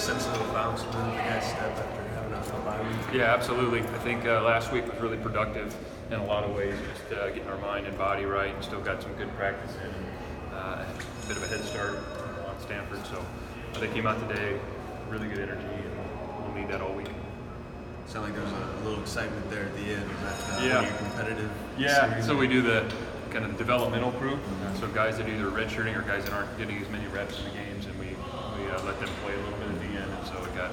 sense of the bounce when the guys step after having a bye week? Yeah, absolutely. I think last week was really productive in a lot of ways, just getting our mind and body right, and still got some good practice in, and a bit of a head start on Stanford. So they came out today, really good energy, and we'll need that all week. Sound like there's a little excitement there at the end. Is that Yeah. when you're competitive? Yeah, series? so we do the kind of developmental group. So guys that either redshirting or guys that aren't getting as many reps in the games, and we let them play a little bit at the end, and so it got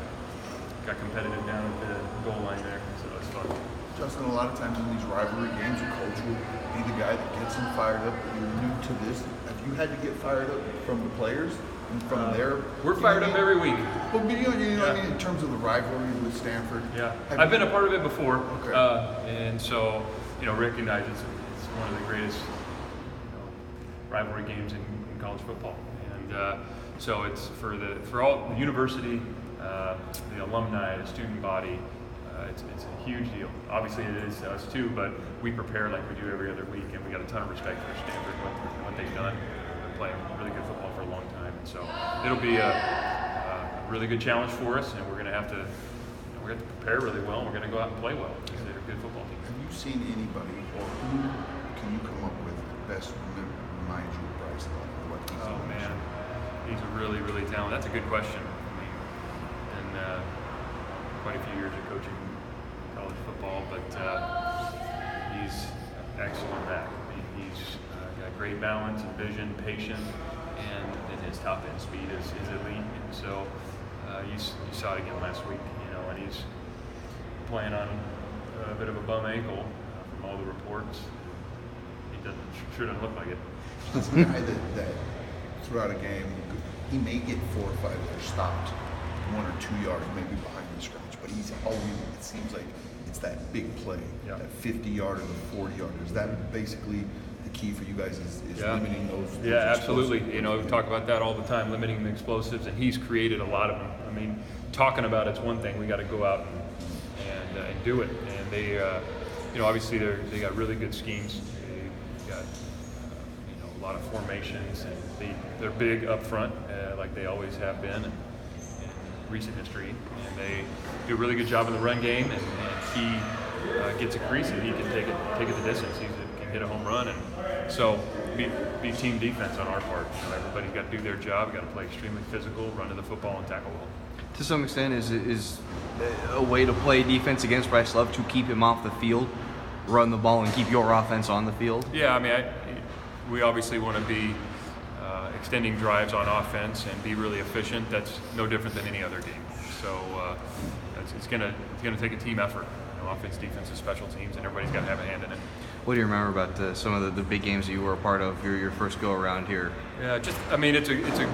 competitive down at the goal line there. So it was fun. Justin, a lot of times in these rivalry games, your coach will be the guy that gets them fired up. You're new to this. Have you had to get fired up from the players and from their? We're fired up every week. Well, you know what I mean, in terms of the rivalry with Stanford. Yeah, Have I've you- been a part of it before, Okay. and so recognize it's one of the greatest rivalry games in college football, and so it's for all the university, the alumni, the student body. It's a huge deal. Obviously, it is to us too, but we prepare like we do every other week, and we got a ton of respect for Stanford and what they've done. They're playing really good football for a long time, and so it'll be a really good challenge for us, and we're going to have to prepare really well, and we're going to go out and play well because they're a good football team. Have you seen anybody, or who can you come up with best remind you of Bryce Love? What he's Oh done? man, he's a really, really talented. That's a good question. I mean, and quite a few years of coaching college football, but he's excellent back. I mean, he's got great balance and vision, patience, and then his top end speed is elite. And so you saw it again last week, and he's playing on a bit of a bum ankle from all the reports. He sure doesn't look like it. He's a guy that throughout a game, he may get 4 or 5 other stops, 1 or 2 yards, maybe behind the scrimmage, but he's always, it seems like it's that big play, Yeah. that 50-yard or the 40-yard. Is that basically the key for you guys is Yeah. limiting those? Yeah, absolutely. explosive- We talk about that all the time, limiting the explosives, and he's created a lot of them. I mean, talking about it's one thing. We got to go out and do it. And they, obviously they got really good schemes. They got a lot of formations, and they're big up front, like they always have been in recent history. And they do a really good job in the run game, and he gets a crease and he can take it the distance. He can hit a home run, and so be team defense on our part. Everybody's got to do their job. Got to play extremely physical, run to the football, and tackle well. To some extent, is a way to play defense against Bryce Love to keep him off the field, run the ball, and keep your offense on the field? Yeah, I mean, we obviously want to be extending drives on offense and be really efficient. That's no different than any other game. So it's gonna take a team effort. Offense, defense, and special teams, and everybody's got to have a hand in it. What do you remember about some of the big games that you were a part of your first go around here? Yeah, it's a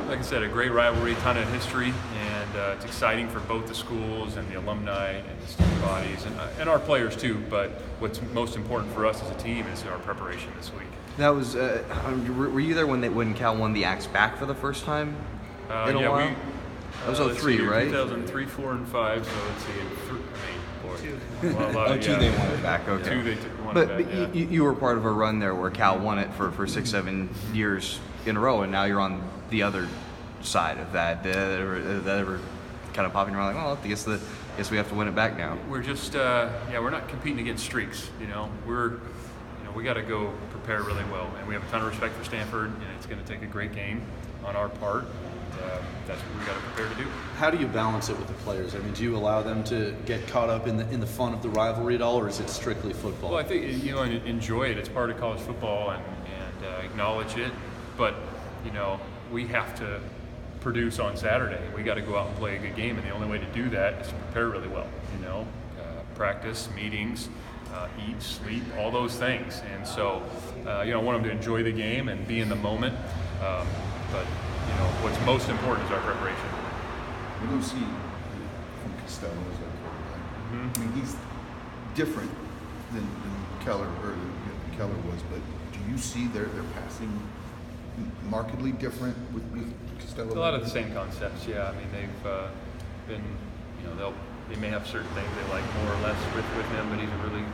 like I said, a great rivalry, ton of history, and it's exciting for both the schools and the alumni and the student bodies and our players too. But what's most important for us as a team is our preparation this week. That was. Were you there when Cal won the Axe back for the first time in a while? That was 03, right? 2003, 4, and 5. So let's see. They won it back. Okay. 2 they won But it back. Yeah. you were part of a run there where Cal won it for 6-7 years in a row, and now you're on the other side of that. That ever kind of popping around like, well, I guess we have to win it back now. We're just we're not competing against streaks. We got to go prepare really well, and we have a ton of respect for Stanford, and it's going to take a great game on our part. That's what we got to prepare to do. How do you balance it with the players? I mean, do you allow them to get caught up in the fun of the rivalry at all, or is it strictly football? Well, I think enjoy it. It's part of college football, and acknowledge it. But we have to produce on Saturday. We got to go out and play a good game, and the only way to do that is to prepare really well. Practice, meetings, eat, sleep, all those things. And so, I want them to enjoy the game and be in the moment. But what's most important is our preparation. We don't see from Costello as our quarterback. I mean, he's different than Keller was, but do you see their passing markedly different with Costello? A lot of the same concepts, yeah. I mean, they've been, they may have certain things they like more or less with him, but he's a really,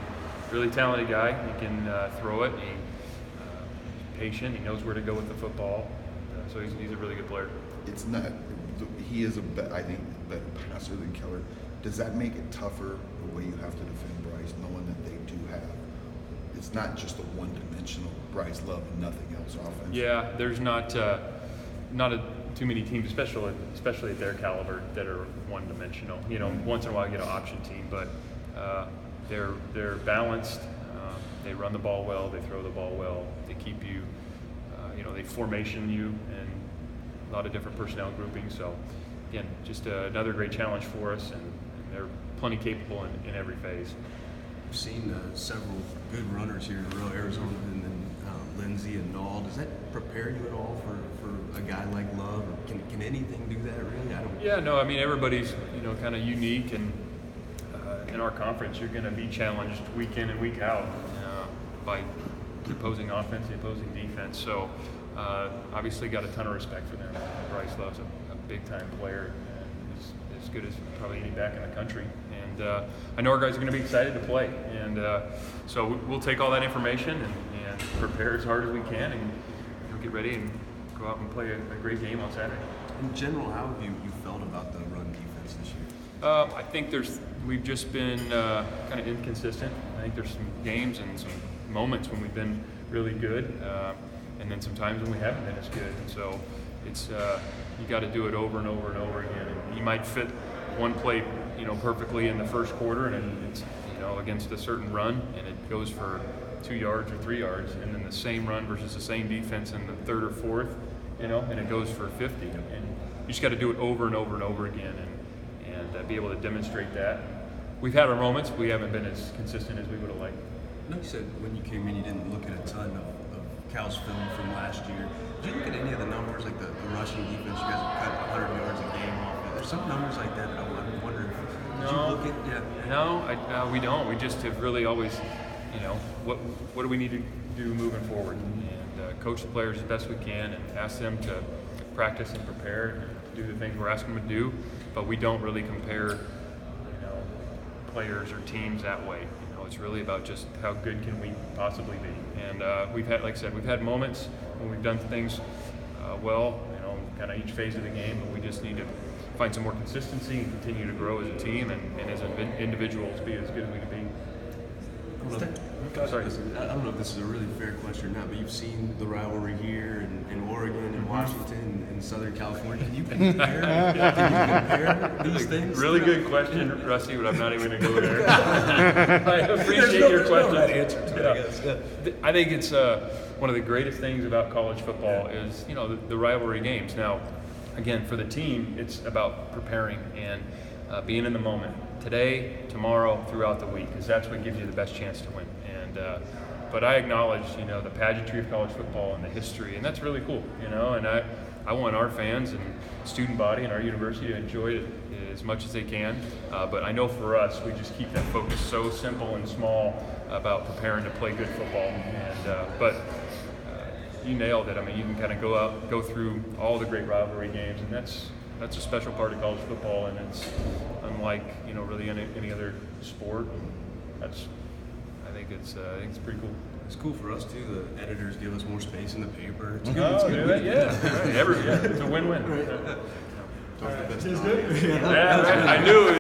really talented guy. He can throw it. He's patient. He knows where to go with the football. So he's a really good player. It's not he is I think, a better passer than Keller. Does that make it tougher the way you have to defend Bryce, knowing that they do have? It's not just a one-dimensional Bryce Love and nothing else offense. Yeah, there's not too many teams, especially at their caliber, that are one-dimensional. You know, once in a while you get an option team, but they're balanced. They run the ball well. They throw the ball well. They keep you. They formation you and a lot of different personnel groupings. So again, just another great challenge for us, and they're plenty capable in every phase. We've seen several good runners here in a row, Arizona and then Lindsey and Dahl. Does that prepare you at all for a guy like Love? Or can anything do that really? Yeah, no, I mean, everybody's, kind of unique, and in our conference, you're going to be challenged week in and week out by the opposing offense, the opposing defense. So obviously got a ton of respect for them. Bryce Love's a big-time player, and he's as good as probably any back in the country. And I know our guys are going to be excited to play. And so we'll take all that information and prepare as hard as we can, and get ready and go out and play a great game on Saturday. In general, how have you felt about the run defense this year? I think we've just been kind of inconsistent. I think there's some games and some moments when we've been really good, and then some times when we haven't been as good. And so it's you got to do it over and over and over again. And you might fit one play, perfectly in the first quarter, and it's against a certain run, and it goes for 2 yards or 3 yards, and then the same run versus the same defense in the third or fourth, and it goes for 50. And you just got to do it over and over and over again, and be able to demonstrate that. We've had our moments. We haven't been as consistent as we would have liked. I know you said when you came in you didn't look at a ton of Cal's film from last year. Did you look at any of the numbers, like the rushing defense? You guys have cut 100 yards a game off. There's some numbers like that I'm wondering. Did you look at? Yeah. No, we don't. We just have really always, what do we need to do moving forward, and coach the players as best we can, and ask them to practice and prepare and do the things we're asking them to do. But we don't really compare, players or teams that way. It's really about just how good can we possibly be. And we've had moments when we've done things well, kind of each phase of the game, but we just need to find some more consistency and continue to grow as a team and as individuals be as good as we can be. Sorry. I don't know if this is a really fair question or not, but you've seen the rivalry here in Oregon and Washington and Southern California. Can you compare these things? Really good question, Rusty, but I'm not even going to go there. I appreciate your question. Right answer to it, I guess. Yeah. I think it's one of the greatest things about college football is the rivalry games. Now, again, for the team, it's about preparing and being in the moment today, tomorrow, throughout the week, because that's what gives you the best chance to win. And but I acknowledge the pageantry of college football and the history, and that's really cool. And I want our fans and student body and our university to enjoy it as much as they can. But I know for us, we just keep that focus so simple and small about preparing to play good football. And but you nailed it. I mean, you can kind of go through all the great rivalry games, and that's a special part of college football, and it's unlike really any other sport. I think it's pretty cool. It's cool for us too. The editors give us more space in the paper. It's good. Yeah, right. It's a win-win. Right. I knew it.